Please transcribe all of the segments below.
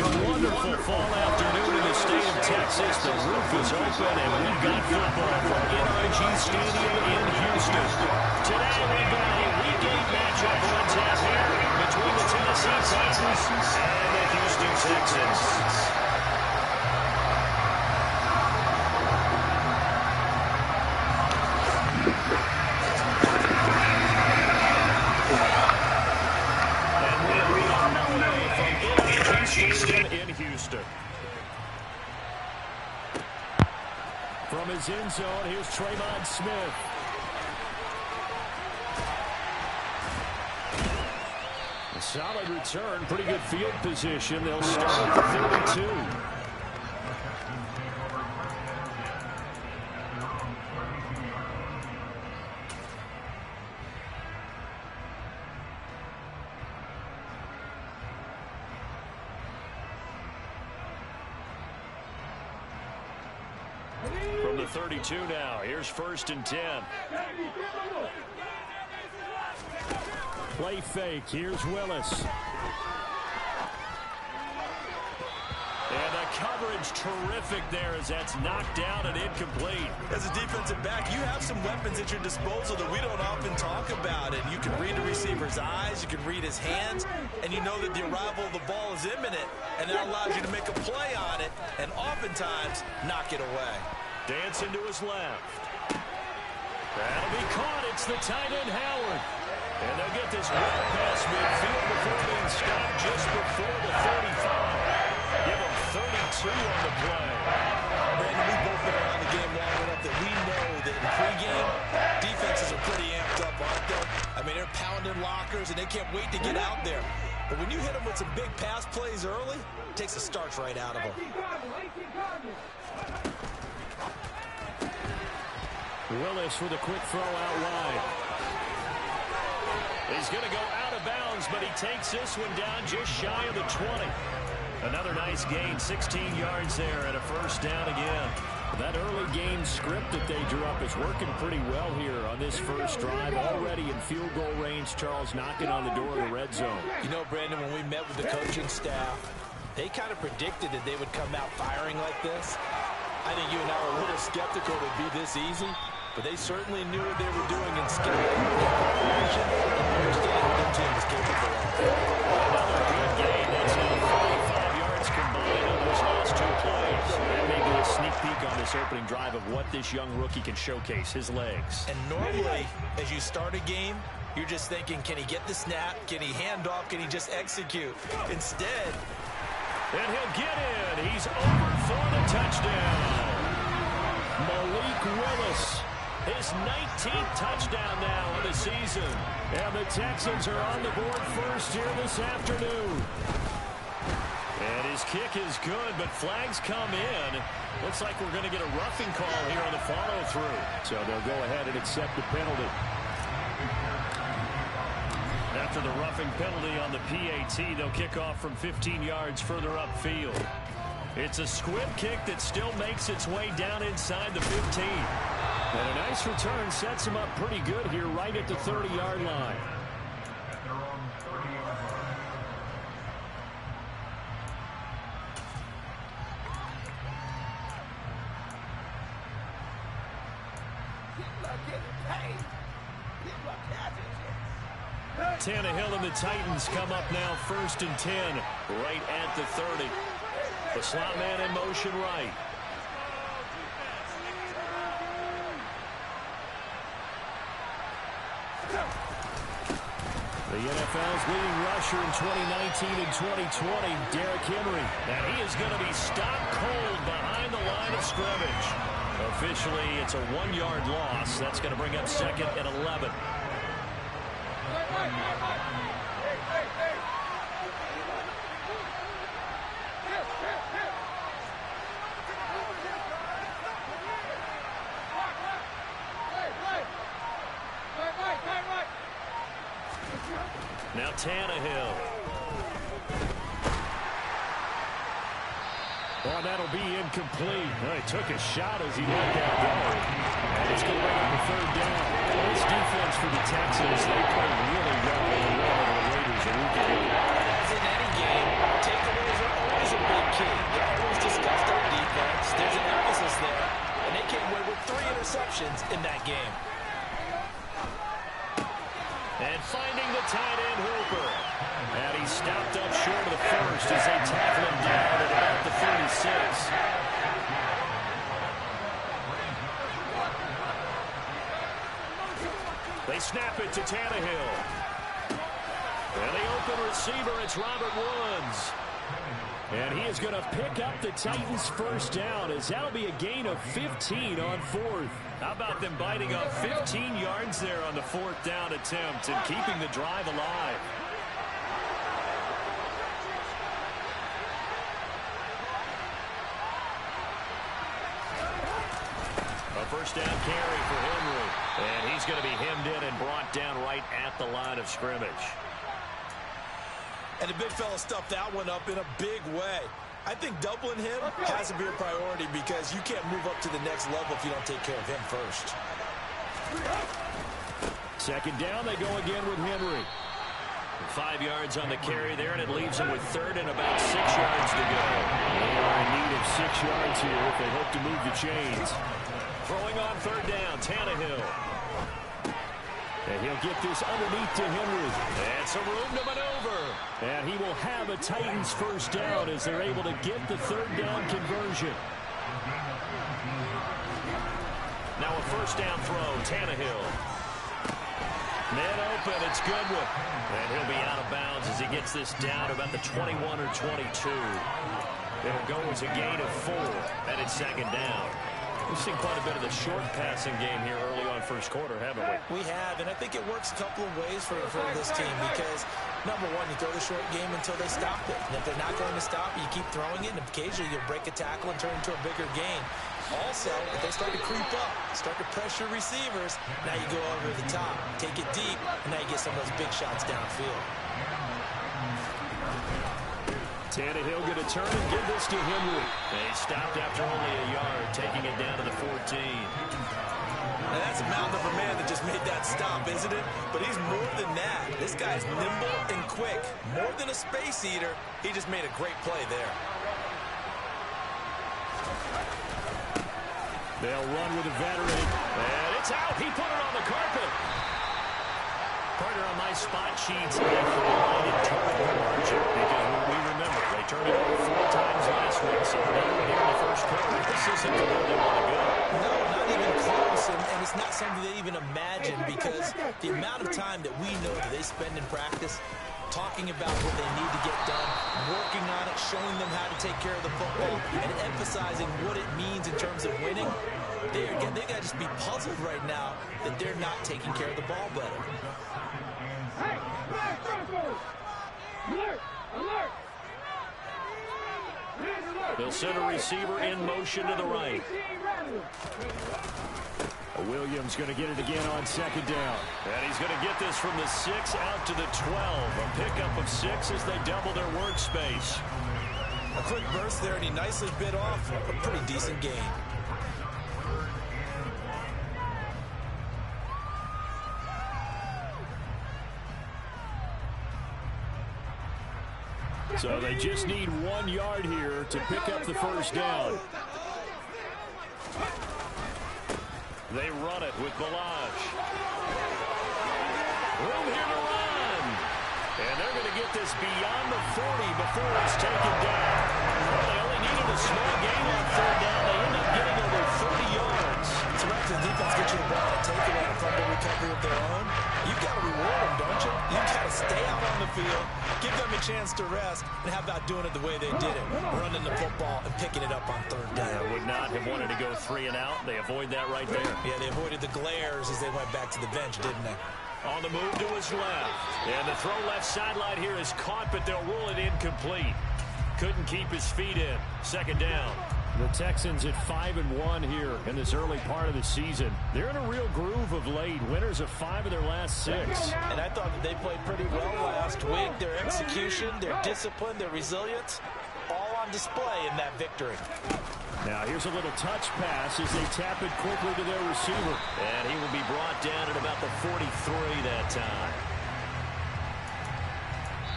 A wonderful fall afternoon in the state of Texas. The roof is open, and we've got football from NRG Stadium in Houston. Today, we've got a Week 8 matchup on tap here between the Tennessee Titans and the Houston Texans. In Houston. From his end zone, here's Tremon Smith. A solid return, pretty good field position. They'll start at the 32. From the 32 now, here's 1st and 10. Play fake, here's Willis. And the coverage terrific there as that's knocked down and incomplete. As a defensive back, you have some weapons at your disposal that we don't often talk about. And you can read the receiver's eyes, you can read his hands, and you know that the arrival of the ball is imminent, and that allows you to make a play on it and oftentimes knock it away. Dancing to his left. That'll be caught. It's the tight end, Howard. And they'll get this well past midfield before being stopped just before the 35. Give them 32 on the play. Brandon, we've both been around the game long enough that we know that in pregame, defenses are pretty amped up, aren't they? I mean, they're pounding lockers, and they can't wait to get out there. But when you hit them with some big pass plays early, it takes the starch right out of them. Willis with a quick throw out wide. He's going to go out of bounds, but he takes this one down just shy of the 20. Another nice gain, 16 yards there, and a 1st down again. That early game script that they drew up is working pretty well here on this first drive. Already in field goal range, Charles knocking on the door of the red zone. You know, Brandon, when we met with the coaching staff, they kind of predicted that they would come out firing like this. I think you and I were a little skeptical it would be this easy. But they certainly knew what they were doing in skill preparation and understanding what their team was capable of. Another good game. That's now 45 yards combined on those last 2 plays. That may be a sneak peek on this opening drive of what this young rookie can showcase, his legs. And normally, as you start a game, you're just thinking, can he get the snap? Can he hand off? Can he just execute? Instead. And he'll get in. He's over for the touchdown. Malik Willis. His 19th touchdown now of the season. And the Texans are on the board first here this afternoon. And his kick is good, but flags come in. Looks like we're going to get a roughing call here on the follow-through. So they'll go ahead and accept the penalty. After the roughing penalty on the PAT, they'll kick off from 15 yards further upfield. It's a squib kick that still makes its way down inside the 15. And a nice return sets him up pretty good here right at the 30-yard line. Tannehill and the Titans come up now 1st and 10 right at the 30. The slot man in motion right. The NFL's leading rusher in 2019 and 2020, Derrick Henry. Now he is going to be stopped cold behind the line of scrimmage. Officially, it's a 1-yard loss. That's going to bring up 2nd and 11. Now Tannehill. Oh, that'll be incomplete. Oh, he took a shot as he let that go. And it's going to bring up a 3rd down. This defense for the Texans, they played really well in the run of the Raiders a week ago. As in any game, takeaways are always a the tight end Hooper. And he stopped up short of the first as they tackle him down at about the 36. They snap it to Tannehill. And the open receiver, it's Robert Woods. And he is going to pick up the Titans' first down, as that'll be a gain of 15 on fourth. How about them biting up 15 yards there on the fourth down attempt and keeping the drive alive? A first down carry for Henry. And he's going to be hemmed in and brought down right at the line of scrimmage. And the big fella stuffed that one up in a big way. I think doubling him has to be a priority because you can't move up to the next level if you don't take care of him first. Second down, they go again with Henry. 5 yards on the carry there, and it leaves them with third and about 6 yards to go. They are in need of 6 yards here if they hope to move the chains. Throwing on third down, Tannehill. And he'll get this underneath to Henry. And some room to maneuver. And he will have a Titans first down as they're able to get the third down conversion. Now a first down throw, Tannehill. Man open, it's Goodwin. And he'll be out of bounds as he gets this down about the 21 or 22. It'll go as a gain of 4, and it's second down. We've seen quite a bit of the short passing game here early on first quarter, haven't we? We have, and I think it works a couple of ways for this team because, number one, you throw the short game until they stop it. And if they're not going to stop it, you keep throwing it, and occasionally you'll break a tackle and turn into a bigger gain. Also, if they start to creep up, start to pressure receivers, now you go over the top, take it deep, and now you get some of those big shots downfield. Tannehill going to turn and give this to Henry. They stopped after only a yard, taking it down to the 14. Now that's a mountain of a man that just made that stop, isn't it? But he's more than that. This guy's nimble and quick. More than a space eater, he just made a great play there. They'll run with a veteran. And it's out. He put it on the carpet. Partner, on my spot sheets, they highlighted turnover margin because we remember they turned it over 4 times last week, so they were here in the first quarter. This isn't the way they want to go. No, not even close, and it's not something they even imagine because the amount of time that we know that they spend in practice talking about what they need to get done, working on it, showing them how to take care of the football, and emphasizing what it means in terms of winning. They got to just be puzzled right now that they're not taking care of the ball better. They'll send a receiver in motion to the right. Williams going to get it again on second down. And he's going to get this from the 6 out to the 12. A pickup of 6 as they double their workspace. A quick burst there, and he nicely bit off a pretty decent gain. So they just need 1 yard here to pick up the first down. They run it with Balazs. Room here to run. And they're going to get this beyond the 40 before it's taken down. Well, they only needed a small gain on third down. They end up getting over 30 yards. So after the defense gets you the ball and take it out from the recovery of their own, you've got to reward them, don't you? You've got to stay out on the field, give them a chance to rest, and how about doing it the way they did it, running the football and picking it up on third down. They would not have wanted to go 3 and out. They avoid that right there. Yeah, they avoided the glares as they went back to the bench, didn't they? On the move to his left. And the throw left sideline here is caught, but they'll rule it incomplete. Couldn't keep his feet in. Second down. The Texans at 5-1 here in this early part of the season. They're in a real groove of late. Winners of 5 of their last 6. And I thought that they played pretty well last week. Their execution, their discipline, their resilience, all on display in that victory. Now here's a little touch pass as they tap it quickly to their receiver. And he will be brought down at about the 43 that time.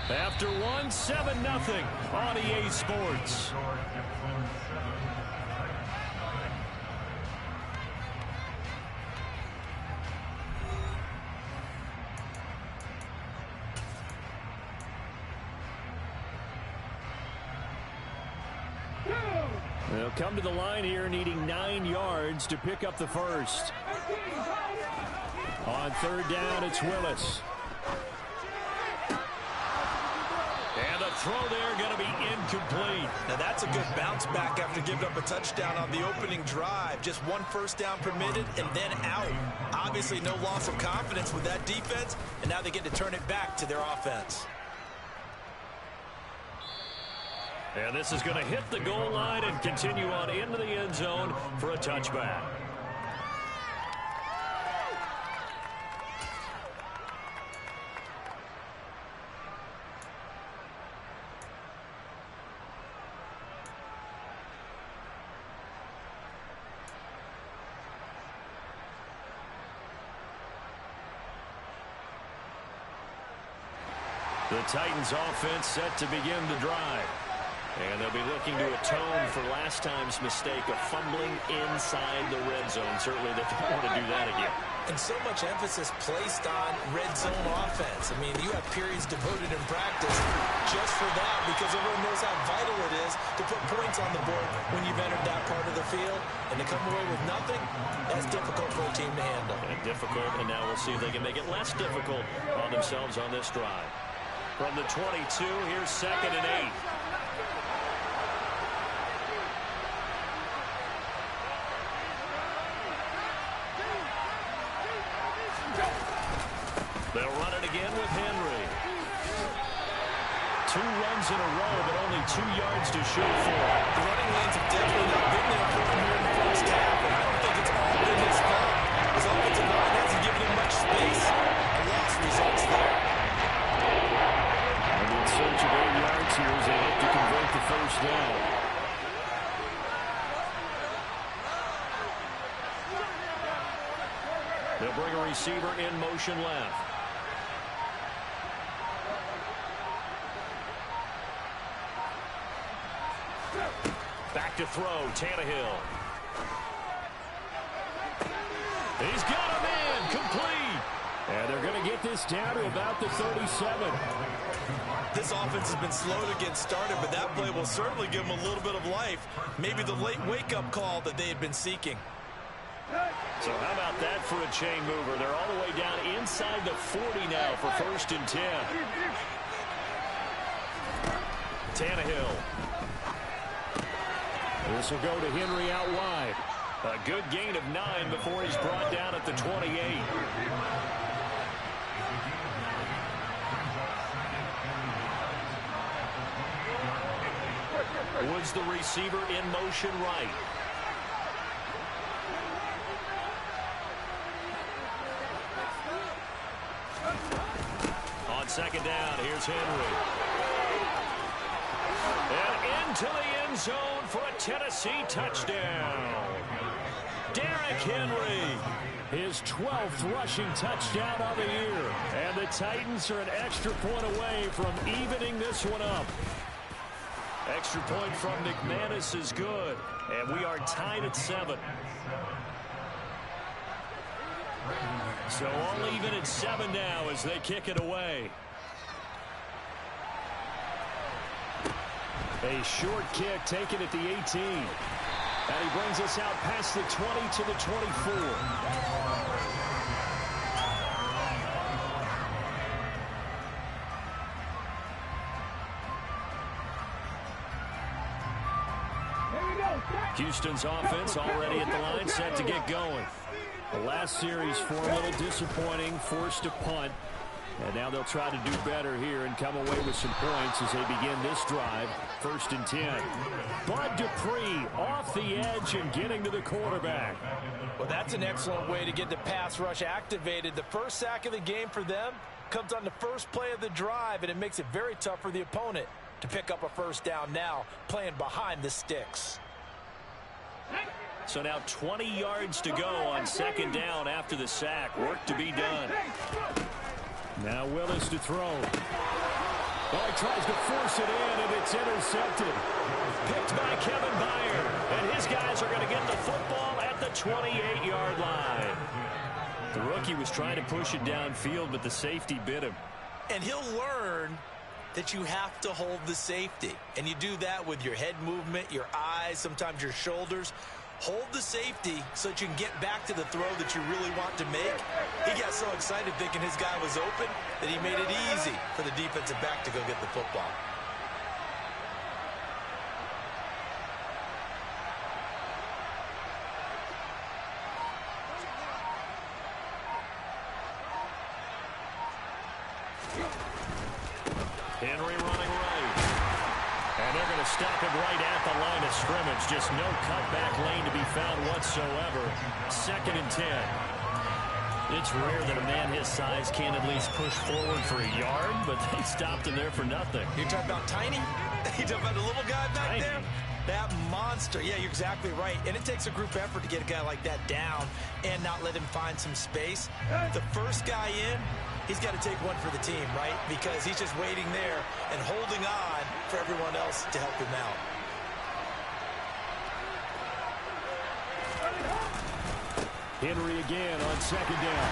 After 1, 7-0 on EA Sports. They'll come to the line here needing 9 yards to pick up the first. On third down, it's Willis. And the throw there going to be incomplete. Now that's a good bounce back after giving up a touchdown on the opening drive. Just 1 first down permitted and then out. Obviously no loss of confidence with that defense, and now they get to turn it back to their offense. And this is going to hit the goal line and continue on into the end zone for a touchback. The Titans offense set to begin the drive. And they'll be looking to atone for last time's mistake of fumbling inside the red zone. Certainly they don't want to do that again. And so much emphasis placed on red zone offense. I mean, you have periods devoted in practice just for that because everyone knows how vital it is to put points on the board when you've entered that part of the field. And to come away with nothing, that's difficult for a team to handle. And difficult, and now we'll see if they can make it less difficult on themselves on this drive. From the 22, here's 2nd and 8. They'll run it again with Henry. 2 runs in a row, but only 2 yards to show for it. The running lanes have definitely not been there for him here in the first half, and I don't think it's all been his fault. His offensive line hasn't given him much space. A loss results there. And in search of 8 yards here as they hope to convert the first down. They'll bring a receiver in motion left. Back to throw, Tannehill. He's got a man, complete. And they're going to get this down to about the 37. This offense has been slow to get started, but that play will certainly give them a little bit of life. Maybe the late wake-up call that they had been seeking. So how about that for a chain mover? They're all the way down inside the 40 now for 1st and 10. Tannehill. This will go to Henry out wide. A good gain of 9 before he's brought down at the 28. Woods the receiver in motion right. On 2nd down, here's Henry. And into the end zone for a Tennessee touchdown. Derrick Henry, his 12th rushing touchdown of the year. And the Titans are an extra point away from evening this one up. Extra point from McManus is good. And we are tied at 7. So all even at 7 now as they kick it away. A short kick taken at the 18. And he brings us out past the 20 to the 24. Houston's offense already at the line, set to get going. The last series for a little disappointing, forced a punt. And now they'll try to do better here and come away with some points as they begin this drive. 1st and 10. Bud Dupree off the edge and getting to the quarterback. Well, that's an excellent way to get the pass rush activated. The first sack of the game for them comes on the first play of the drive, and it makes it very tough for the opponent to pick up a first down now, playing behind the sticks. So now 20 yards to go on 2nd down after the sack. Work to be done. Now Willis to throw. Oh, he tries to force it in, and it's intercepted. Picked by Kevin Byard. And his guys are going to get the football at the 28-yard line. The rookie was trying to push it downfield, but the safety bit him. And he'll learn that you have to hold the safety. And you do that with your head movement, your eyes, sometimes your shoulders. Hold the safety so that you can get back to the throw that you really want to make. He got so excited thinking his guy was open that he made it easy for the defensive back to go get the football. Henry running right. And they're going to stop him right at the line of scrimmage. Just no cutback lane to be found whatsoever. 2nd and 10. It's rare that a man his size can at least push forward for a yard, but they stopped him there for nothing. You're talking about tiny? You're talking about the little guy back there? That monster. Yeah, you're exactly right. And it takes a group effort to get a guy like that down and not let him find some space. The first guy in, he's got to take one for the team, right? Because he's just waiting there and holding on for everyone else to help him out. Henry again on 2nd down.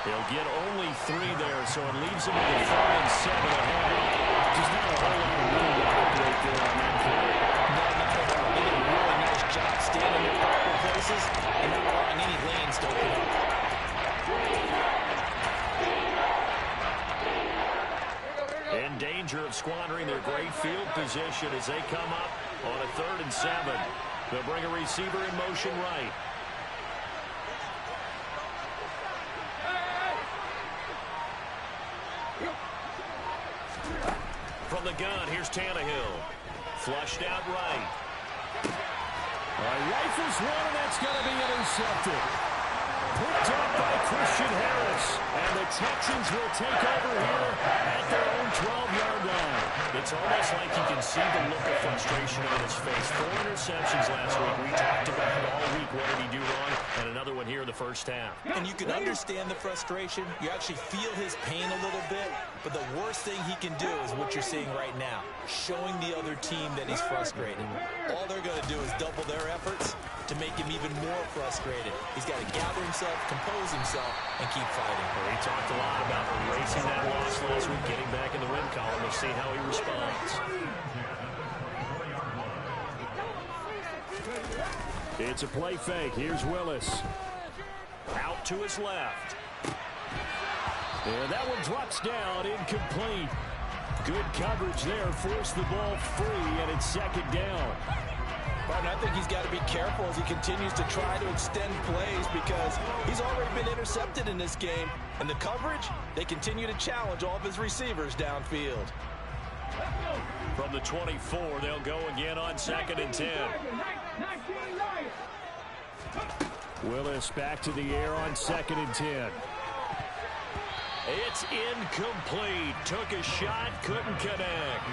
He'll get only 3 there, so it leaves him with a 3rd and 7 ahead. Just not a whole lot of room to operate there on that play. No, not at all. They did a really nice job standing in proper places and not allowing any lanes to open up. In danger of squandering their great field position as they come up on a 3rd and 7. They'll bring a receiver in motion right. From the gun, here's Tannehill. Flushed out right. Rifles one, and that's going to be intercepted. Picked up by Christian Harris. And the Texans will take over here at their own 12-yard line. It's almost like you can see the look of frustration on his face. 4 interceptions last week. We talked about it all week. What did he do wrong? And another one here in the first half. And you can understand the frustration. You actually feel his pain a little bit. But the worst thing he can do is what you're seeing right now, showing the other team that he's frustrated. All they're going to do is double their efforts to make him even more frustrated. He's got to gather himself, compose himself, and keep fighting. Well, he talked a lot about erasing that loss last week, getting back in the win column. We'll see how he responds. It's a play fake. Here's Willis. Out to his left. And that one drops down, incomplete. Good coverage there, forced the ball free, and it's 2nd down. Martin, I think he's got to be careful as he continues to try to extend plays because he's already been intercepted in this game. And the coverage, they continue to challenge all of his receivers downfield. From the 24, they'll go again on 2nd and 10. Willis back to the air on 2nd and 10. It's incomplete. Took a shot, couldn't connect.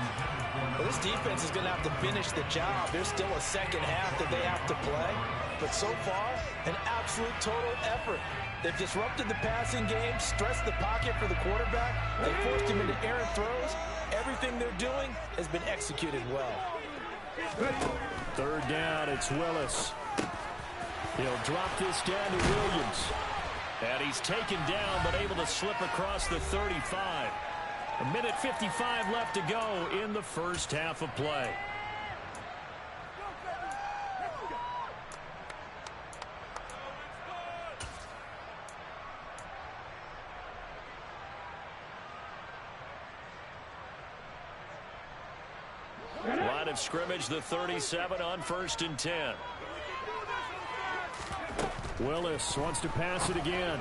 Well, this defense is going to have to finish the job. There's still a second half that they have to play. But so far, an absolute total effort. They've disrupted the passing game, stressed the pocket for the quarterback. They forced him into errant throws. Everything they're doing has been executed well. 3rd down, it's Willis. He'll drop this down to Williams. And he's taken down, but able to slip across the 35. 1:55 left to go in the first half of play. Line of scrimmage, the 37 on 1st and 10. Willis wants to pass it again.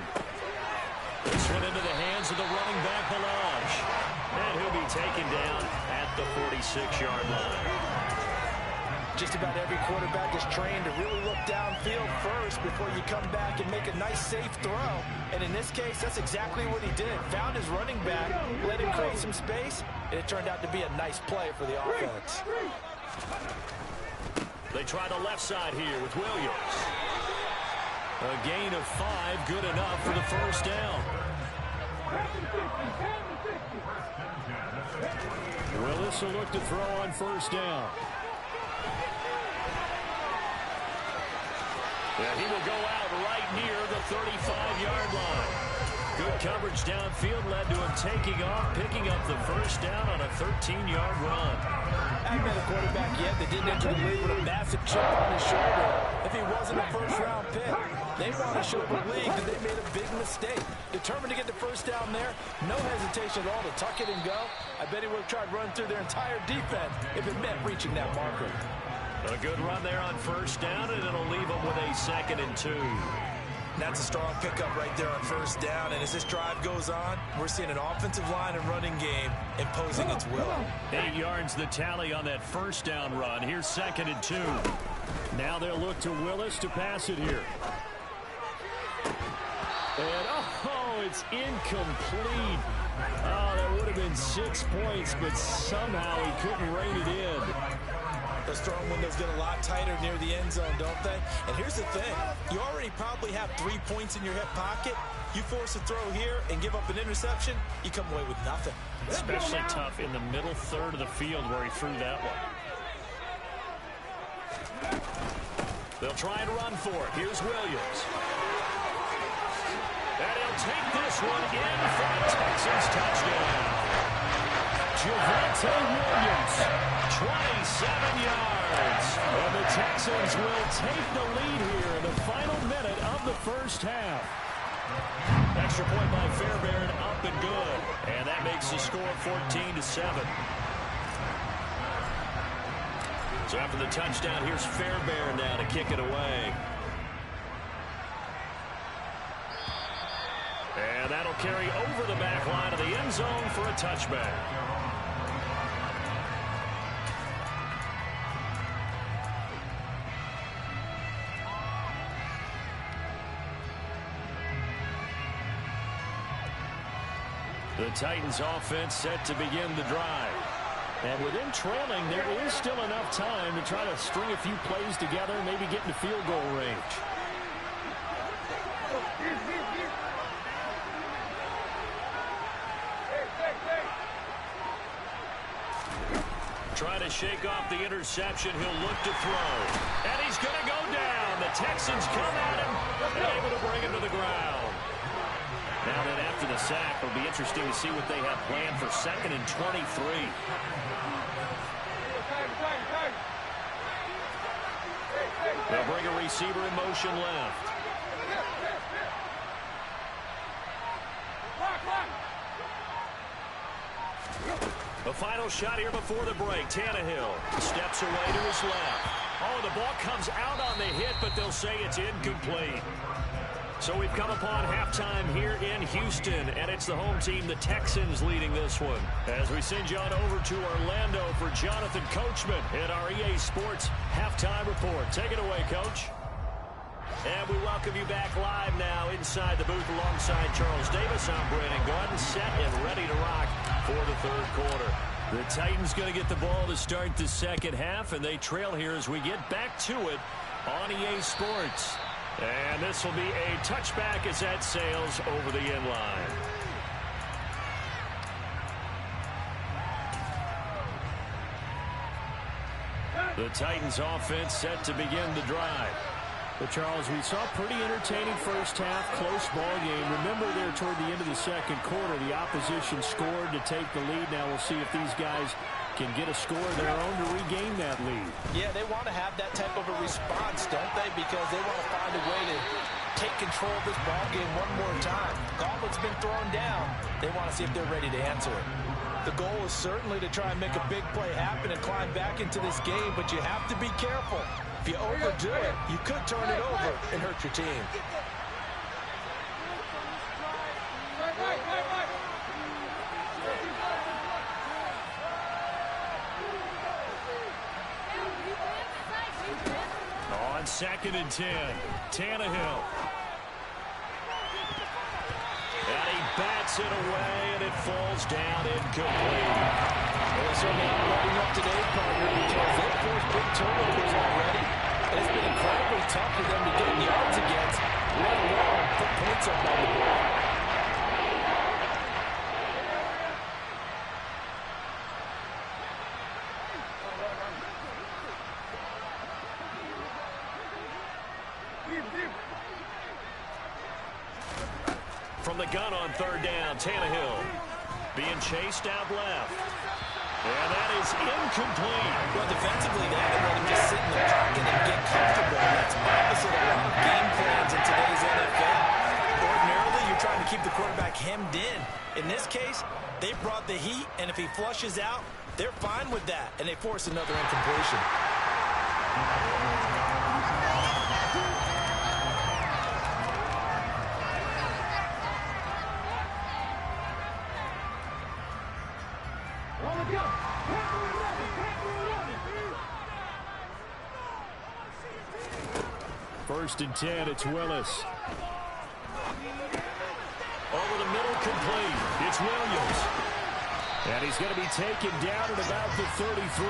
This one into the hands of the running back, Balaj. And he'll be taken down at the 46-yard line. Just about every quarterback is trained to really look downfield first before you come back and make a nice, safe throw. And in this case, that's exactly what he did. Found his running back, let him create some space, and it turned out to be a nice play for the offense. They try the left side here with Williams. A gain of 5, good enough for the first down. Willis will look to throw on 1st down. Yeah, he will go out right near the 35-yard line. Good coverage downfield led to him taking off, picking up the first down on a 13-yard run. I haven't met a quarterback yet that didn't enter the league with a massive chip on his shoulder if he wasn't a first-round pick. They want to show the league that they made a big mistake. Determined to get the first down there, no hesitation at all to tuck it and go. I bet he would have tried running through their entire defense if it meant reaching that marker. A good run there on first down, and it'll leave them with a 2nd and 2. That's a strong pickup right there on first down, and as this drive goes on, we're seeing an offensive line and running game imposing its will. 8 yards the tally on that first down run. Here's 2nd and 2. Now they'll look to Willis to pass it here. And, oh, it's incomplete. Oh, that would have been 6 points, but somehow he couldn't rein it in. Those throwing windows get a lot tighter near the end zone, don't they? And here's the thing. You already probably have 3 points in your hip pocket. You force a throw here and give up an interception, you come away with nothing. Especially tough in the middle third of the field where he threw that one. They'll try and run for it. Here's Williams. And he'll take this one in for a Texans touchdown. Javonte Williams, 27 yards. And the Texans will take the lead here in the final minute of the first half. Extra point by Fairbairn, up and good. And that makes the score 14-7. So after the touchdown, here's Fairbairn now to kick it away. And that'll carry over the back line of the end zone for a touchback. The Titans offense set to begin the drive. And with them trailing, there is still enough time to try to string a few plays together, maybe get into field goal range. Trying to shake off the interception. He'll look to throw. And he's going to go down. The Texans come at him and able to bring him to the ground. Now that after the sack, it'll be interesting to see what they have planned for 2nd and 23. They'll bring a receiver in motion left. The final shot here before the break. Tannehill steps away to his left. Oh, the ball comes out on the hit, but they'll say it's incomplete. So we've come upon halftime here in Houston, and it's the home team, the Texans, leading this one. As we send you on over to Orlando for Jonathan Coachman in our EA Sports Halftime Report. Take it away, Coach. And we welcome you back live now inside the booth alongside Charles Davis. I'm Brandon Gordon, set and ready to rock for the third quarter. The Titans going to get the ball to start the second half, and they trail here as we get back to it on EA Sports. And this will be a touchback as that sails over the end line. The Titans offense set to begin the drive. But, Charles, we saw a pretty entertaining first half, close ball game. Remember there toward the end of the second quarter, the opposition scored to take the lead. Now we'll see if these guys can get a score of their own to regain that lead. Yeah, they want to have that type of a response, don't they? Because they want to find a way to take control of this ball game one more time. Gauntlet's been thrown down. They want to see if they're ready to answer it. The goal is certainly to try and make a big play happen and climb back into this game, but you have to be careful. If you overdo it, you could turn it over and hurt your team. On 2nd and 10, Tannehill. And he bats it away, and it falls down incomplete. Well, certainly not loading up today, partner, because they've forced big turnovers already. And it's been incredibly tough for them to get yards against, let alone put points up on the board. From the gun on third down. Tannehill being chased out left. And that is incomplete. Well, defensively, they had to let him just sit in the pocket and get comfortable. That's opposite a lot of game plans in today's NFL. Ordinarily, you're trying to keep the quarterback hemmed in. In this case, they brought the heat, and if he flushes out, they're fine with that, and they force another incompletion. First and 10, it's Willis. Over the middle, complete. It's Williams. And he's going to be taken down at about the 33.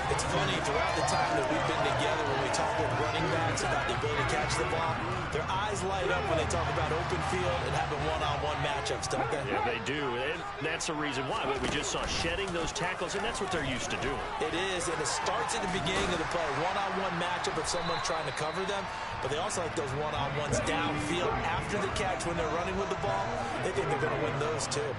It's funny, throughout the time that we've been together, when we talk with running backs about the ability to catch the ball, their eyes light up when they talk about open field and having one-on-one matchups, don't they? Yeah, they do. And that's the reason why. We just saw shedding those tackles, and that's what they're used to doing. It is, and it starts at the beginning of the play. One-on-one matchup if someone's trying to cover them, but they also like those one-on-ones downfield after the catch when they're running with the ball. They think they're going to win those, too.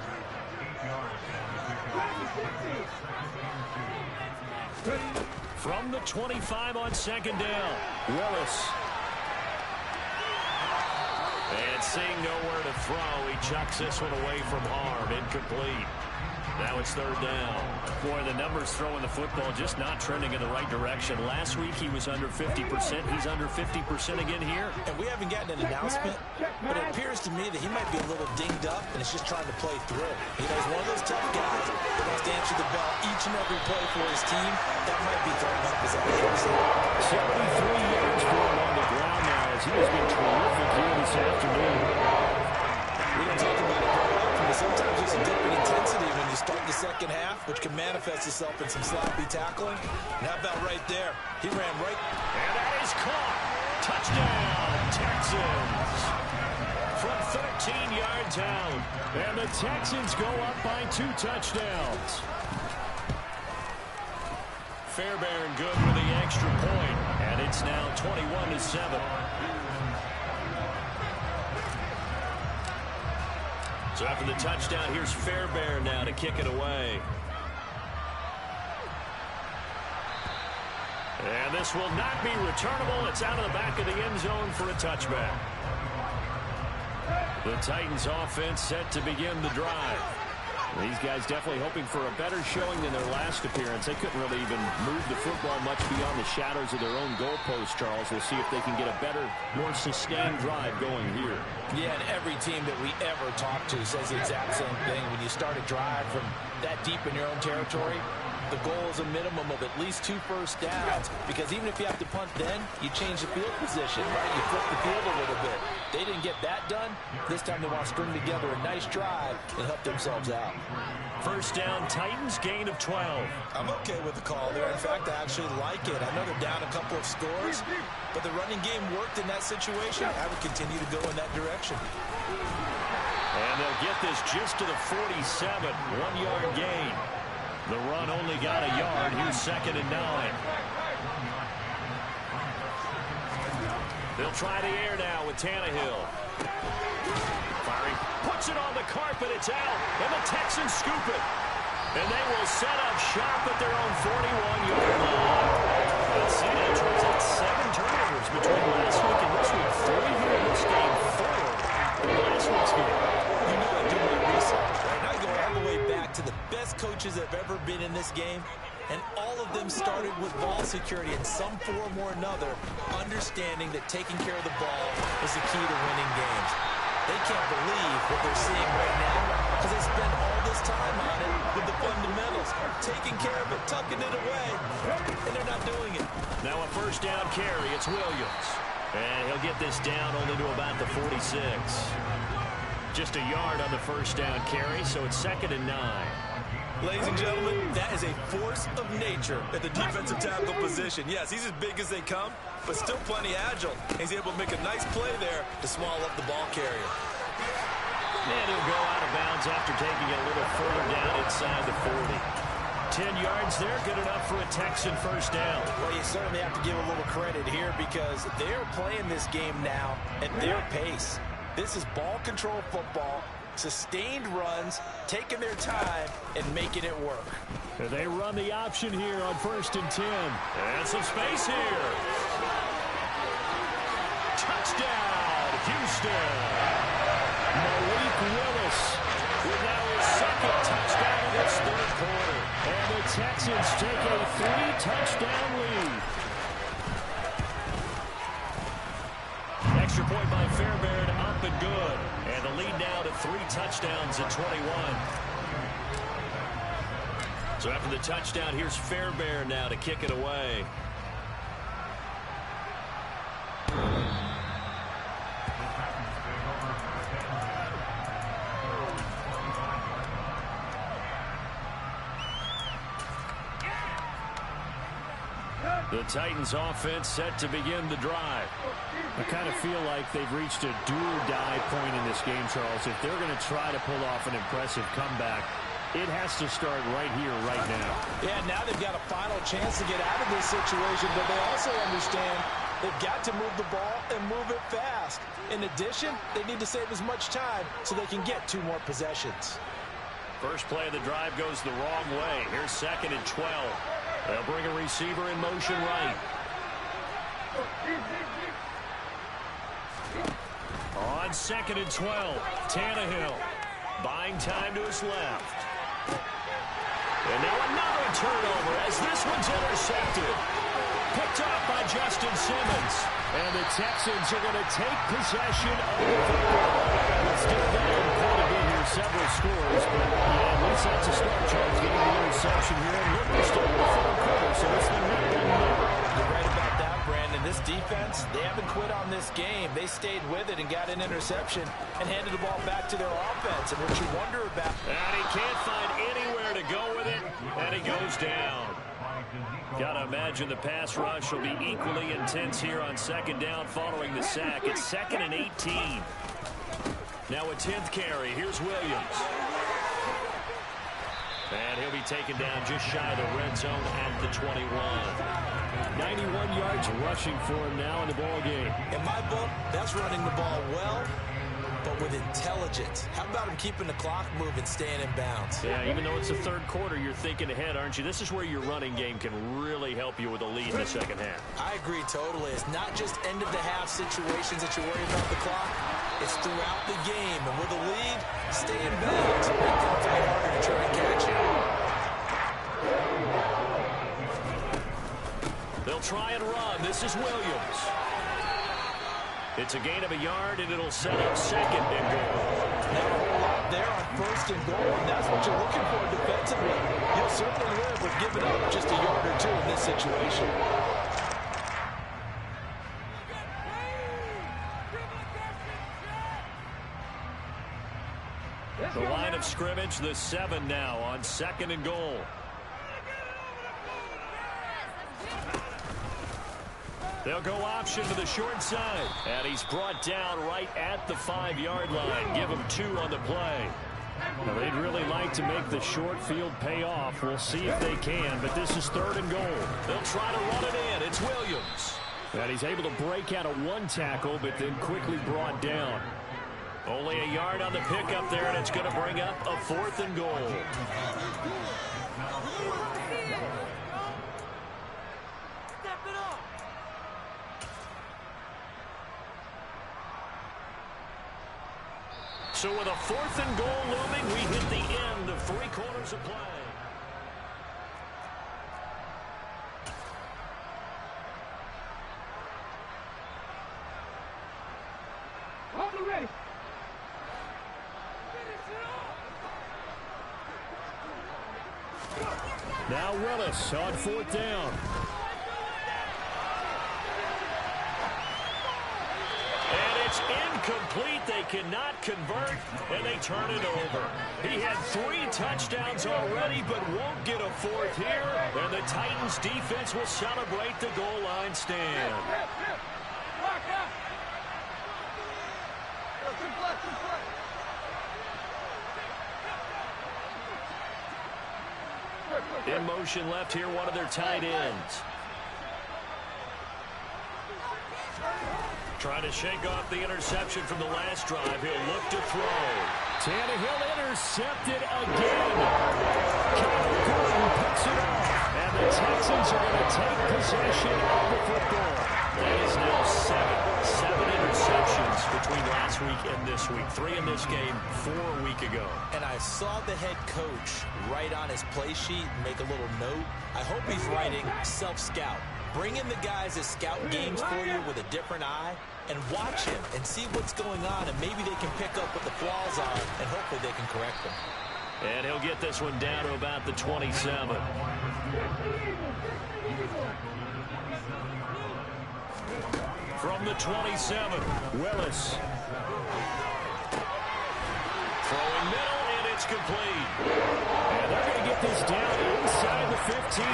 From the 25 on second down, Willis. And seeing nowhere to throw, he chucks this one away from harm. Incomplete. Now it's third down. Boy, the numbers throwing the football just not trending in the right direction. Last week he was under 50%. He's under 50% again here. And we haven't gotten an announcement, but it appears to me that he might be a little dinged up and is just trying to play through. You know, he's one of those tough guys that wants to answer the bell each and every play for his team. That might be throwing up his accuracy. 73 yards for him on the ground now as he has been terrific here this afternoon. We don't talk about it very often, but sometimes there's a dip in intensity when you start the second half, which can manifest itself in some sloppy tackling. And how about right there? He ran right. And that is caught. Touchdown, Texans. From 13 yards out. And the Texans go up by 2 touchdowns. Fairbairn good with the extra point. And it's now 21-7. So after the touchdown, here's Fairbairn now to kick it away. And this will not be returnable. It's out of the back of the end zone for a touchback. The Titans offense set to begin the drive. These guys definitely hoping for a better showing than their last appearance. They couldn't really even move the football much beyond the shadows of their own goalpost, Charles. We'll see if they can get a better, more sustained drive going here. Yeah, and every team that we ever talk to says the exact same thing. When you start a drive from that deep in your own territory, the goal is a minimum of at least 2 first downs, because even if you have to punt then, you change the field position, right? You flip the field a little bit. They didn't get that done. This time they want to string together a nice drive and help themselves out. First down, Titans, gain of 12. I'm okay with the call there. In fact, I actually like it. I know they're down a couple of scores, but the running game worked in that situation. I would continue to go in that direction. And they'll get this just to the 47, 1-yard gain. The run only got a yard. Here's 2nd and 9. They'll try the air now with Tannehill. Firing. Puts it on the carpet. It's out. And the Texans scoop it. And they will set up shop at their own 41-yard line. Let's see now, Charles. That's 7 turnovers between last week and this week. 3 here in this game. 4 in last week's game. You know I do my research, right? I go all the way back to the best coaches that have ever been in this game, and all of them started with ball security in some form or another, understanding that taking care of the ball is the key to winning games. They can't believe what they're seeing right now because they spend all this time on it with the fundamentals, taking care of it, tucking it away, and they're not doing it. Now a first down carry. It's Williams. And he'll get this down only to about the 46. Just a yard on the first down carry, so it's 2nd and 9. Ladies and gentlemen, that is a force of nature at the defensive tackle position. Yes, he's as big as they come, but still plenty agile. He's able to make a nice play there to swallow up the ball carrier. And he'll go out of bounds after taking it a little further down inside the 40. 10 yards there, good enough for a Texan first down. Well, you certainly have to give a little credit here because they're playing this game now at their pace. This is ball control football, sustained runs, taking their time, and making it work. They run the option here on 1st and 10. And some space here. Touchdown, Houston. Malik Willis with now his 2nd touchdown in this 3rd quarter. And the Texans take a 3-touchdown lead. Extra point by Fairbairn, up and good. And the lead now to 3 touchdowns at 21. So after the touchdown, here's Fairbairn now to kick it away. The Titans offense set to begin the drive. I kind of feel like they've reached a do-or-die point in this game, Charles. If they're going to try to pull off an impressive comeback, it has to start right here, right now. Yeah, now they've got a final chance to get out of this situation, but they also understand they've got to move the ball and move it fast. In addition, they need to save as much time so they can get 2 more possessions. First play of the drive goes the wrong way. Here's 2nd and 12. They'll bring a receiver in motion right. On 2nd and 12, Tannehill buying time to his left. And now another turnover as this one's intercepted. Picked off by Justin Simmons. And the Texans are going to take possession of the football. It's still down quite a bit here, several scores. But yeah, at least that's a start, Charles, getting the interception here. And look, we're still in the 4th quarter, so it's the next one. You're right about that, Brandon. This defense, they haven't quit on this game. They stayed with it and got an interception and handed the ball back to their offense. And what you wonder about... And he can't find anywhere to go with it, and he goes down. Got to imagine the pass rush will be equally intense here on 2nd down following the sack. It's 2nd and 18. Now a 10th carry. Here's Williams. And he'll be taken down just shy of the red zone at the 21. 91 yards rushing for him now in the ball game. In my book, that's running the ball well, but with intelligence. How about him keeping the clock moving, staying in bounds? Yeah, even though it's the 3rd quarter, you're thinking ahead, aren't you? This is where your running game can really help you with a lead in the 2nd half. I agree totally. It's not just end-of-the-half situations that you worry about the clock. It's throughout the game. And with a lead, stay in bounds. Make them fight harder to try and catch you. They'll try and run. This is Williams. It's a gain of a yard, and it'll set up 2nd and goal. Not a whole lot there on 1st and goal, and that's what you're looking for defensively. You'll certainly live with giving up just a yard or 2 in this situation. The line of scrimmage, the 7 now on 2nd and goal. They'll go option to the short side. And he's brought down right at the 5-yard line. Give him 2 on the play. Now, they'd really like to make the short field pay off. We'll see if they can, but this is 3rd and goal. They'll try to run it in. It's Williams. And he's able to break out of 1 tackle, but then quickly brought down. Only a yard on the pickup there, and it's going to bring up a 4th and goal. So with a 4th and goal looming, we hit the end of 3 quarters of play. Ready. Now Willis on 4th down. And it's incomplete. They cannot convert, and they turn it over. He had 3 touchdowns already, but won't get a 4th here. And the Titans defense will celebrate the goal line stand. In motion left here, one of their tight ends. Trying to shake off the interception from the last drive. He'll look to throw. Tannehill intercepted again. Kyle Gordon picks it off. And the Texans are going to take possession of the football. That is now seven interceptions between last week and this week. 3 in this game, 4 a week ago. And I saw the head coach write on his play sheet and make a little note. I hope he's writing self-scout. Bring in the guys that scout games for you with a different eye and watch him and see what's going on, and maybe they can pick up what the flaws are, and hopefully they can correct them. And he'll get this one down to about the 27. From the 27, Willis. Throwing middle, and it's complete. And they're going to get this down inside the 15.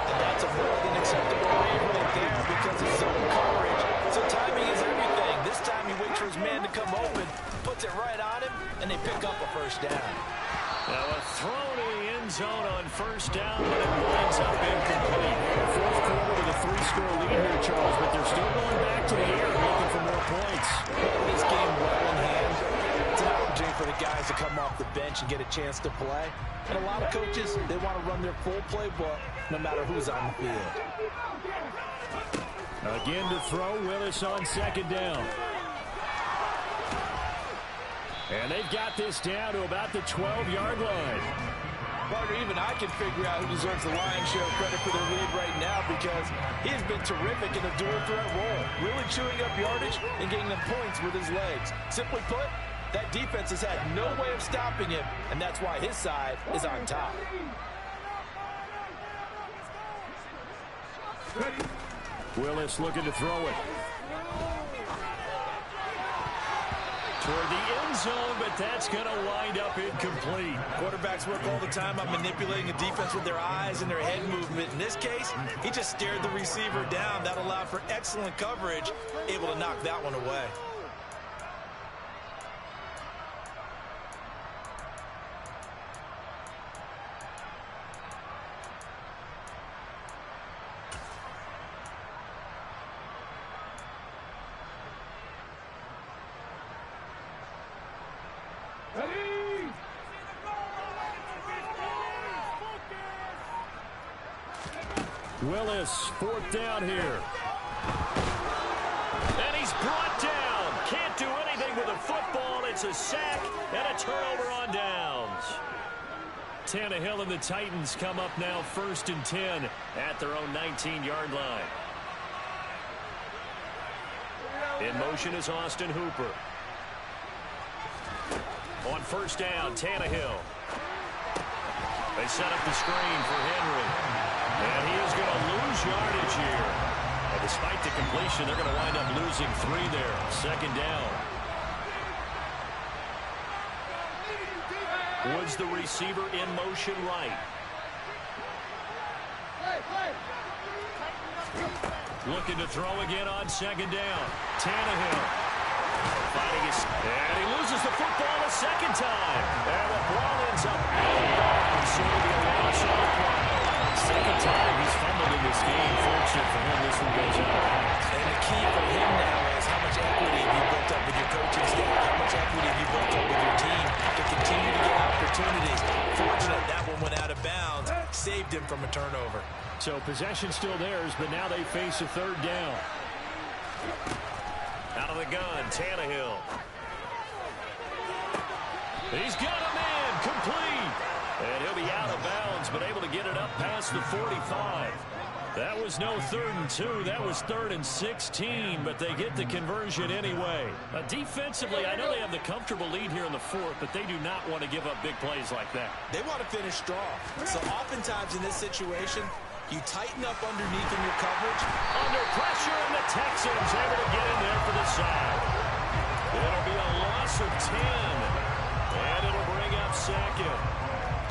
And that's a more than acceptable read right there because it's zone coverage. So timing is everything. This time he waits for his man to come open, puts it right on him, and they pick up a first down. Now a throw to the end zone on first down, but it winds up incomplete. Fourth quarter with a 3-score lead here, Charles, but they're still going back to the air looking for more points. This game well in hand. It's an opportunity for the guys to come off the bench and get a chance to play. And a lot of coaches, they want to run their full playbook no matter who's on the field. Again to throw, Willis on second down. And they've got this down to about the 12-yard line. Partner, even I can figure out who deserves the lion's share of credit for their lead right now because he has been terrific in a dual threat role, really chewing up yardage and getting them points with his legs. Simply put, that defense has had no way of stopping him, and that's why his side is on top. Willis looking to throw it. Toward the end zone, but that's going to wind up incomplete. Quarterbacks work all the time on manipulating a defense with their eyes and their head movement. In this case, he just stared the receiver down. That allowed for excellent coverage, able to knock that one away. Willis, fourth down here. And he's brought down. Can't do anything with a football. It's a sack and a turnover on downs. Tannehill and the Titans come up now 1st and 10 at their own 19-yard line. In motion is Austin Hooper. On first down, Tannehill. They set up the screen for Henry. And he is going to lose yardage here. And despite the completion, they're going to wind up losing 3 there. Second down. Woods the receiver in motion right. Looking to throw again on second down. Tannehill. Fighting his... And he loses the football a second time. And the ball ends up out of bounds. So it'll be a loss on the play. Second time he's fumbled in this game. Fortunate for him, this one goes out of bounds. And the key for him now is how much equity have you built up with your coaching staff? How much equity have you built up with your team to continue to get opportunities? Fortunate that one went out of bounds. Saved him from a turnover. So possession still theirs, but now they face a third down. Out of the gun, Tannehill. He's got a man, complete. And he'll be out of bounds, but able to get it up past the 45. That was no 3rd and 2. That was 3rd and 16, but they get the conversion anyway. Defensively, I know they have the comfortable lead here in the 4th, but they do not want to give up big plays like that. They want to finish strong. So oftentimes in this situation, you tighten up underneath in your coverage. Under pressure, and the Texans able to get in there for the sack. It'll be a loss of 10, and it'll bring up second.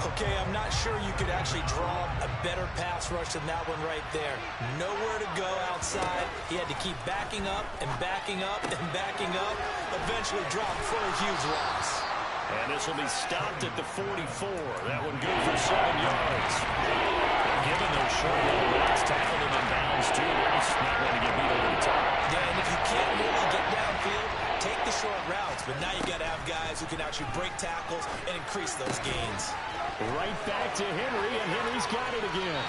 Okay, I'm not sure you could actually draw a better pass rush than that one right there. Nowhere to go outside. He had to keep backing up and backing up and backing up. Eventually dropped for a huge loss. And this will be stopped at the 44. That one good for 7 yards. And given those short little routes, tackled him in bounds Titans, too. They're just not going to get beat over the top. Yeah, and if you can't really get downfield, take the short routes. But now you got to have guys who can actually break tackles and increase those gains. Right back to Henry, and Henry's got it again.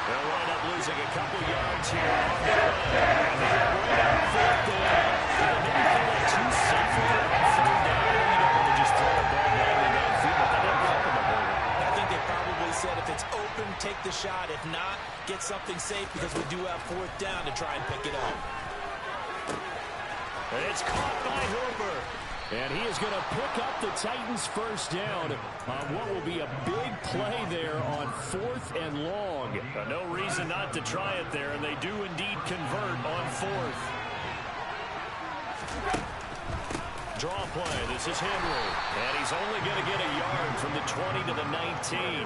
They'll wind up losing a couple yards here on the run. And they're right on fourth down. Maybe throw it too safely on third down. You don't want to just throw a ball lightly downfield. That didn't help them a whole lot. I think they probably said if it's open, take the shot. If not, get something safe because we do have fourth down to try and pick it up. And it's caught by Hooper. And he is going to pick up the Titans' first down on what will be a big play there on 4th and long. No reason not to try it there, and they do indeed convert on 4th. Draw play. This is Henry. And he's only going to get a yard from the 20 to the 19.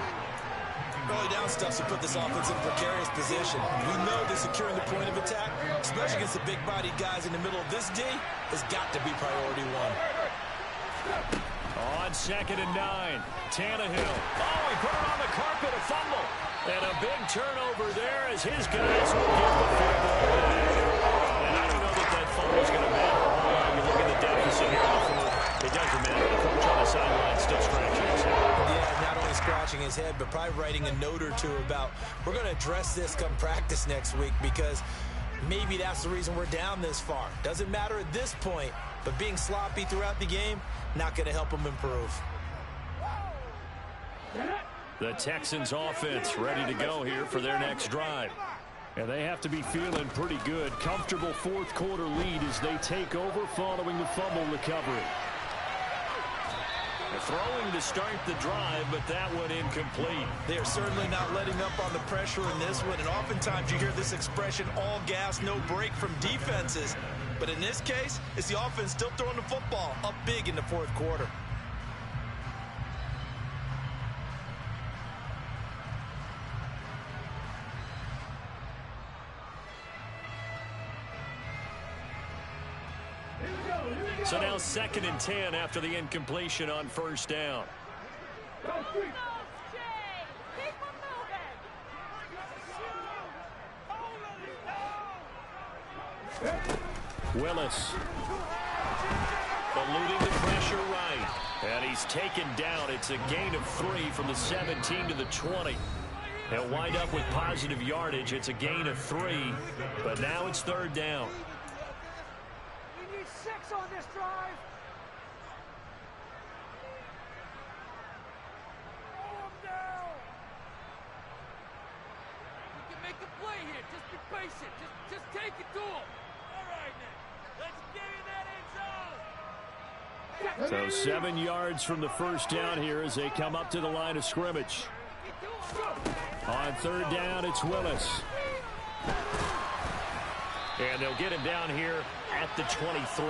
Early down stuff to put this offense in a precarious position. We know that securing the point of attack, especially against the big-bodied guys in the middle of this D, has got to be priority one. On 2nd and 9, Tannehill. Oh, he put it on the carpet, a fumble. And a big turnover there as his guys will get the football back. And I don't know that that fumble is going to matter. You look at the deficit here on the field. It doesn't matter. The coach on the sideline still scratching his head. Yeah, not only scratching his head, but probably writing a note or two about, we're going to address this come practice next week because maybe that's the reason we're down this far. Doesn't matter at this point, but being sloppy throughout the game, not going to help them improve. The Texans offense ready to go here for their next drive. And they have to be feeling pretty good. Comfortable fourth quarter lead as they take over following the fumble recovery. They're throwing to start the drive, but that one incomplete. They are certainly not letting up on the pressure in this one, and oftentimes you hear this expression, all gas, no break from defenses. But in this case, it's the offense still throwing the football up big in the fourth quarter. So now 2nd and 10 after the incompletion on first down. Willis. Eluding the pressure right. And he's taken down. It's a gain of 3 from the 17 to the 20. They'll wind up with positive yardage. It's a gain of 3. But now it's 3rd down. On this drive. Down. You can make a play here. Just be patient. Just take it to him. All right, now. Let's get in that end zone. So 7 yards from the first down here as they come up to the line of scrimmage. On 3rd down, it's Willis. And they'll get him down here at the 23.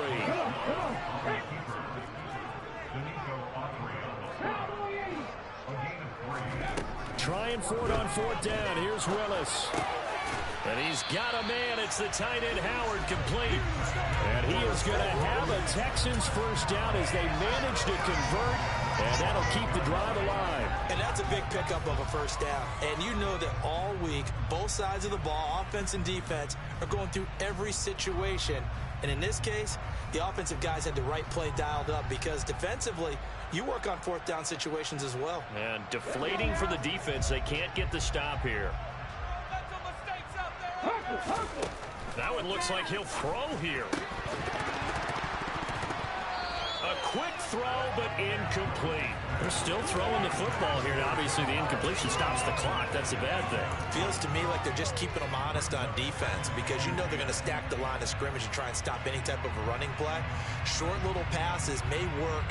Trying for it on 4th down. Here's Willis. And he's got a man. It's the tight end Howard complete. And he is going to have a Texans first down as they manage to convert. And that'll keep the drive alive. And that's a big pickup of a first down. And you know that all week, both sides of the ball, offense and defense, are going through every situation. And in this case, the offensive guys had the right play dialed up because defensively, you work on 4th down situations as well. And deflating for the defense. They can't get the stop here. That one looks like he'll throw here. A quick throw, but incomplete. They're still throwing the football here. Obviously, the incompletion stops the clock. That's a bad thing. Feels to me like they're just keeping them honest on defense because you know they're going to stack the line of scrimmage and try and stop any type of a running play. Short little passes may work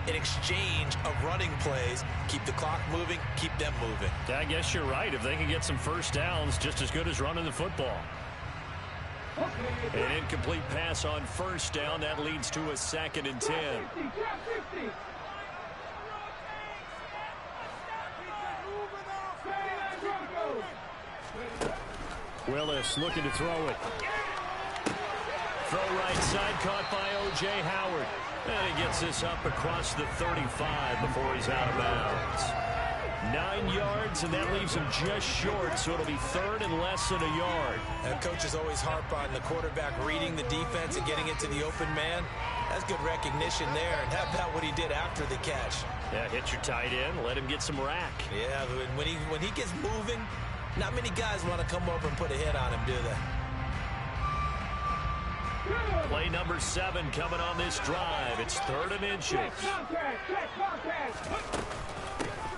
in exchange of running plays. Keep the clock moving, keep them moving. I guess you're right. If they can get some first downs, just as good as running the football. An incomplete pass on first down. That leads to a 2nd and 10. Willis looking to throw it. Throw right side, caught by O.J. Howard. And he gets this up across the 35 before he's out of bounds. 9 yards, and that leaves him just short, so it'll be third and less than a yard. Coaches always harp on the quarterback reading the defense and getting it to the open man. That's good recognition there, and how about what he did after the catch? Yeah, hit your tight end, let him get some rack. Yeah, when he gets moving, not many guys want to come over and put a hit on him, do they? Play number 7 coming on this drive. It's 3rd and inches.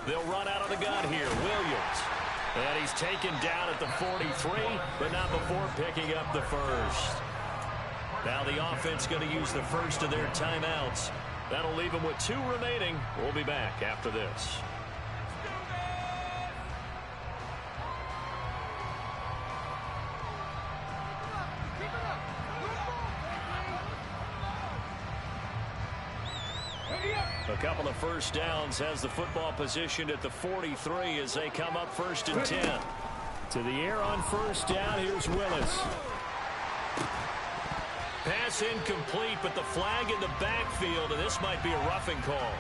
They'll run out of the gun here. Williams. And he's taken down at the 43, but not before picking up the first. Now the offense going to use the first of their timeouts. That'll leave them with 2 remaining. We'll be back after this. A couple of first downs has the football positioned at the 43 as they come up 1st and 10. To the air on first down, here's Willis. Pass incomplete, but the flag in the backfield, and this might be a roughing call.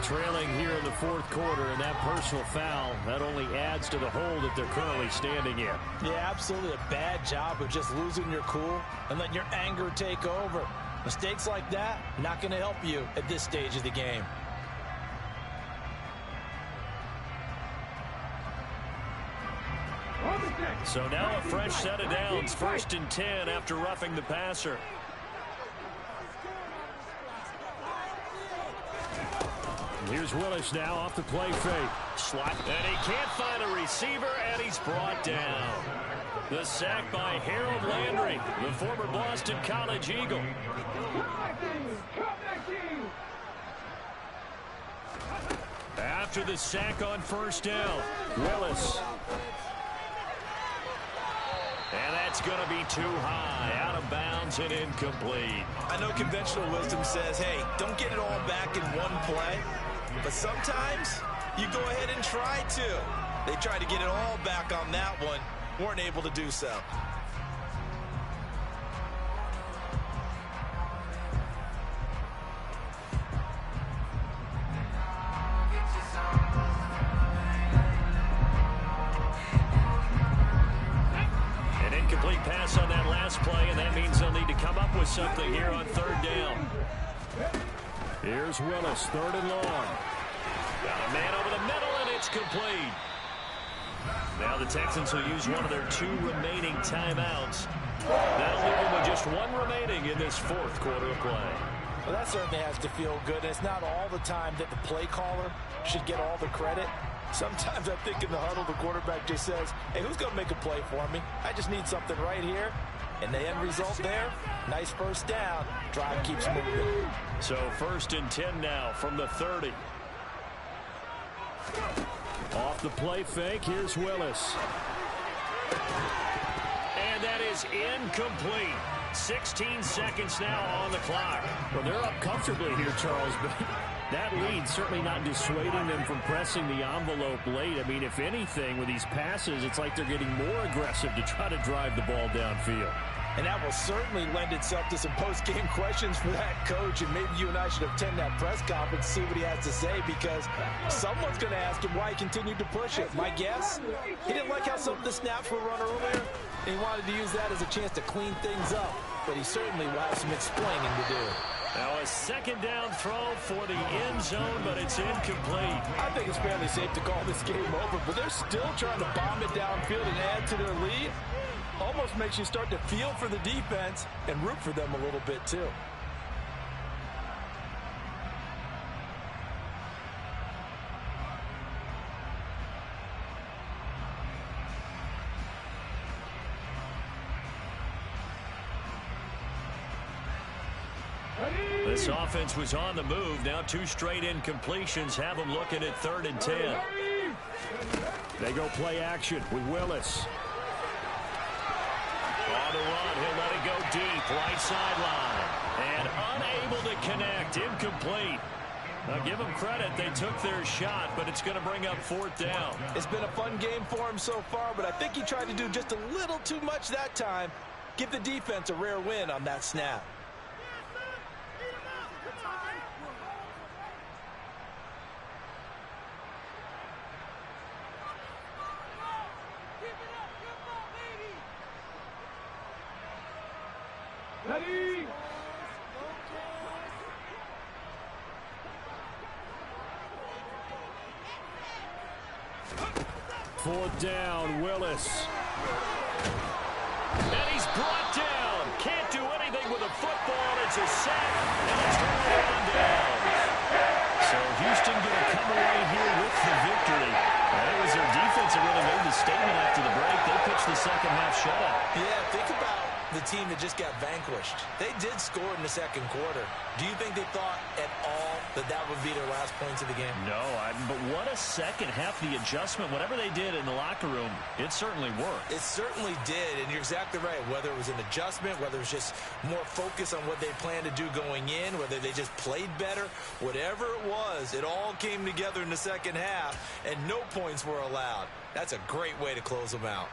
Trailing here in the 4th quarter, and that personal foul, that only adds to the hole that they're currently standing in. Yeah, absolutely a bad job of just losing your cool and letting your anger take over. Mistakes like that, not going to help you at this stage of the game. So now a fresh set of downs, 1st and 10 after roughing the passer. Here's Willis now off the play fake. Slot, and he can't find a receiver, and he's brought down. The sack by Harold Landry, the former Boston College Eagle. After the sack on first down, Willis. And that's going to be too high, out of bounds and incomplete. I know conventional wisdom says, hey, don't get it all back in one play. But sometimes you go ahead and try to. They tried to get it all back on that one. Weren't able to do so. An incomplete pass on that last play, and that means they'll need to come up with something here on 3rd down. Here's Willis, 3rd and long. Got a man over the middle, and it's complete. Now the Texans will use one of their 2 remaining timeouts. That'll leave them with just 1 remaining in this 4th quarter of play. Well, that certainly has to feel good. And it's not all the time that the play caller should get all the credit. Sometimes I think in the huddle, the quarterback just says, hey, who's going to make a play for me? I just need something right here. And the end result there, nice first down. Drive keeps moving. So 1st and 10 now from the 30. Off the play fake, here's Willis. And that is incomplete. 16 seconds now on the clock. Well, they're up comfortably here, Charles, but that lead certainly not dissuading them from pressing the envelope late. I mean, if anything, with these passes, it's like they're getting more aggressive to try to drive the ball downfield. And that will certainly lend itself to some post-game questions for that coach. And maybe you and I should attend that press conference, see what he has to say, because someone's going to ask him why he continued to push it. My guess, he didn't like how some of the snaps were run earlier, and he wanted to use that as a chance to clean things up. But he certainly will have some explaining to do. Now a 2nd down throw for the end zone, but it's incomplete. I think it's fairly safe to call this game over, but they're still trying to bomb it downfield and add to their lead. Almost makes you start to feel for the defense and root for them a little bit too. This offense was on the move. Now 2 straight incompletions have them looking at 3rd and 10. They go play action with Willis. On the run, he'll let it go deep, right sideline. And unable to connect, incomplete. Now give them credit, they took their shot, but it's going to bring up 4th down. It's been a fun game for him so far, but I think he tried to do just a little too much that time. Give the defense a rare win on that snap. Ready? Fourth down, Willis. And he's brought down. Can't do anything with a football. It's a sack, and a turnover down. So Houston going to come away here with the victory. And it was their defense that really made the statement after the break. They pitched the second half shutout. Yeah, think about the team that just got vanquished. They did score in the second quarter. Do you think they thought at all that that would be their last points of the game? No, but what a second half. The adjustment, whatever they did in the locker room, it certainly worked. It certainly did, and you're exactly right. Whether it was an adjustment, whether it was just more focus on what they planned to do going in, whether they just played better, whatever it was, it all came together in the second half, and no points were allowed. That's a great way to close them out.